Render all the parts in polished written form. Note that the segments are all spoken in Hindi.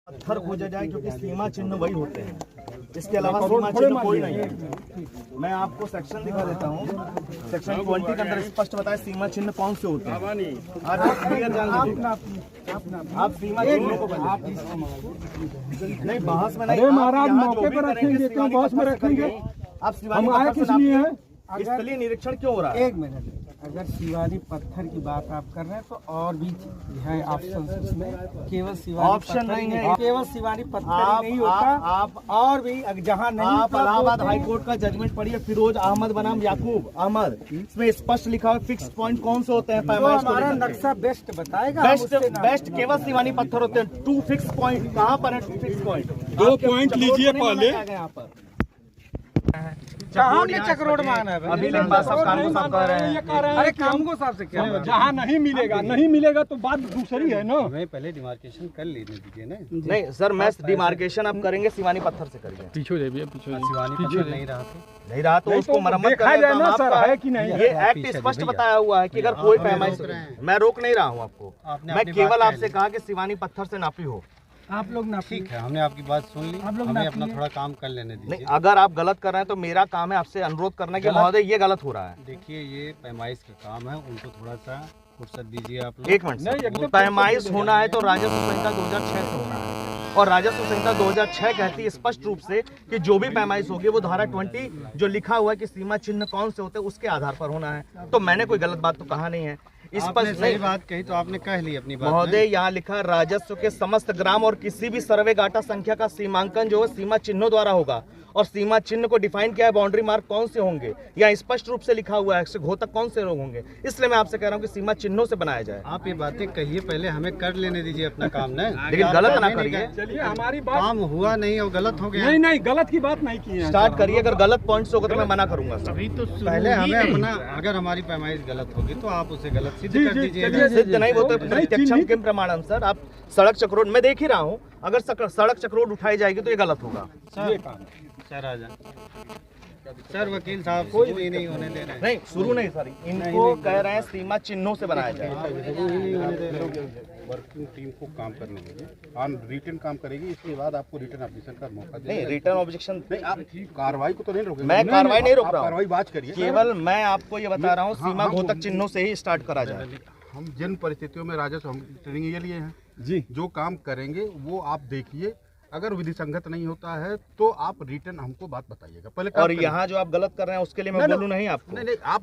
पत्थर खोजा जाए क्योंकि सीमा चिन्ह वही होते हैं, इसके अलावा सीमा चिन्ह कोई नहीं है। मैं आपको सेक्शन दिखा देता हूँ, सेक्शन 20 के अंदर स्पष्ट बताया सीमा चिन्ह कौन से होते हैं। आज आप क्लियर जान लीजिए, आप सीमा चिन्ह को नहीं बहस में नहीं, महाराज मौके पर रखेंगे क्यों बहस में रखेंगे? आप शिवानी आए किस लिए है? स्थलीय निरीक्षण क्यों हो रहा है? एक मिनट, अगर शिवानी पत्थर की बात आप कर रहे हैं तो और भी है ऑप्शन उसमें, केवल शिवानी ऑप्शन नहीं है, केवल शिवानी पत्थर ही नहीं होता, आप और भी जहाँ नहीं आप इलाहाबाद हाई कोर्ट का जजमेंट पढ़िए, फिरोज अहमद बनाम याकूब अहमद, इसमें स्पष्ट लिखा है फिक्स पॉइंट कौन से होते हैं। पैमाइश को हमारा लेकर नक्शा बेस्ट बताएगा। बेस्ट केवल शिवानी पत्थर होते हैं। 2 फिक्स पॉइंट कहाँ पर है? 2 फिक्स पॉइंट 2 पॉइंट लीजिए पहले। यहाँ पर हमने चक्रोड मांगना है, अभी लिम्बा साहब कानून साहब कह रहे हैं। अरे कामगो साहब से क्या? जहाँ नहीं मिलेगा तो बात दूसरी है ना। हमें पहले डिमार्केशन कर लेने दीजिए ना। नहीं सर, मैं डिमार्केशन आप करेंगे शिवानी पत्थर से करिए। पीछे पीछे शिवानी पत्थर नहीं रहा तो उसको मरम्मत देखा जाए ना सर, है कि नहीं? ये एक्ट स्पष्ट बताया हुआ है कि अगर कोई पैमाइश, मैं रोक नहीं रहा हूँ आपको, मैं केवल आपसे कहा कि शिवानी पत्थर से नापी हो। आप लोग ना ठीक है, हमने आपकी बात सुन ली, हमें अपना थोड़ा काम कर लेने नहीं, दीजिए। अगर आप गलत कर रहे हैं तो मेरा काम है आपसे अनुरोध करना कि महोदय ये गलत हो रहा है। देखिए ये पैमाइश का काम है, उनको थोड़ा सा फुर्सत दीजिए आप लोग। एक मिनट, पैमाइश होना है तो राजस्व संहिता 2006 से होना है, और राजस्व संहिता 2006 कहती है स्पष्ट रूप से कि जो भी पैमाइश होगी वो धारा 20 जो लिखा हुआ है कि सीमा चिन्ह कौन से होते हैं उसके आधार पर होना है। तो मैंने कोई गलत बात तो कहा नहीं है। आपने सही बात कही तो आपने कह ली अपनी बात। महोदय यहाँ लिखा राजस्व के समस्त ग्राम और किसी भी सर्वे गाटा संख्या का सीमांकन जो है सीमा चिन्हों द्वारा होगा, और सीमा चिन्ह को डिफाइन किया है, बाउंड्री मार्क कौन से होंगे या स्पष्ट रूप से लिखा हुआ है घोतक कौन से लोग होंगे। इसलिए मैं आपसे कह रहा हूँ कि सीमा चिन्हों से बनाया जाए। आप ये बातें कहिए, पहले हमें कर लेने दीजिए अपना काम ना, लेकिन गलत ना करिए। चलिए हमारी बात काम हुआ नहीं और गलत हो गया। नहीं गलत की बात नहीं की है। स्टार्ट करिए, अगर गलत पॉइंट्स होगा तो मैं मना करूंगा सर। पहले हमें अपना, अगर हमारी पैमाइश गलत होगी तो आप उसे गलत सिद्ध कर दीजिए। सिद्ध नहीं वो तो प्रत्यक्षम किम प्रमाणम सर। आप सड़क चक्रोड मैं देख ही रहा हूँ, अगर सड़क चक्रोड उठाई जाएगी तो ये गलत होगा। सर आ जाए सर, वकील साहब कोई भी नहीं होने दे रहे हैं। नहीं शुरू नहीं सर, इनको कह रहे हैं सीमा चिन्हों से बनाया जाए। वर्किंग टीम को काम करने दीजिए, ऑन रिटर्न काम करेगी, इसके बाद आपको रिटर्न ऑब्जेक्शन का मौका नहीं, रिटर्न ऑब्जेक्शन नहीं, आप कार्रवाई को तो नहीं रोकेंगे। मैं कार्रवाई नहीं रोक रहा हूँ, कार्रवाई बात करिए। केवल मैं आपको ये बता रहा हूँ सीमा घोतक चिन्हों से ही स्टार्ट करा जाए। हम जिन परिस्थितियों में राजस्व हम ट्रेनिंग ये लिए हैं जी, जो काम करेंगे वो आप देखिए, अगर विधि संगत नहीं होता है तो आप रिटर्न हमको बात बताइएगा पहले। और यहाँ जो आप गलत कर रहे हैं उसके लिए मैं बोलूँ नहीं आपको, नहीं आप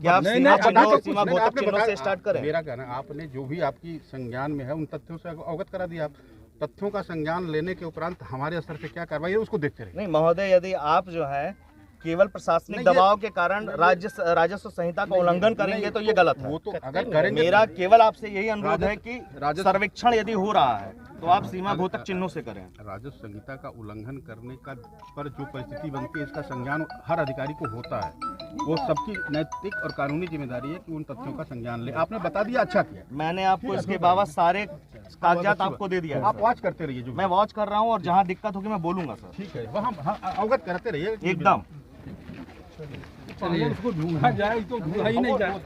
सीमा घोतक चिन्हों से स्टार्ट करें। मेरा कहना है, आपने जो भी आपकी संज्ञान में है उन तथ्यों से अवगत करा दिया। आप तथ्यों का संज्ञान लेने के उपरांत हमारे स्तर से क्या कार्रवाई है उसको देखते रहिए। नहीं महोदय, यदि आप जो है केवल प्रशासनिक दबाव के कारण राजस्व संहिता का उल्लंघन करेंगे तो ये गलत है। वो तो अगर करेंगे, मेरा केवल आपसे यही अनुरोध है कि सर्वेक्षण यदि हो रहा है तो आप सीमा घोतक चिन्हों से करें। राजस्व संहिता का उल्लंघन करने का पर जो परिस्थिति बनती है इसका संज्ञान हर अधिकारी को होता है। वो सबकी नैतिक और कानूनी जिम्मेदारी है कि उन तथ्यों का संज्ञान ले। आपने बता दिया, अच्छा किया। मैंने आपको इसके बाबत सारे कागजात आपको दे दिया। आप वॉच करते रहिए, जो मैं वॉच कर रहा हूँ और जहाँ दिक्कत होगी मैं बोलूंगा सर। ठीक है, वहाँ अवगत करते रहिए एकदम। उसको ढूंढा जाए तो ढूंढा ही नहीं जाए।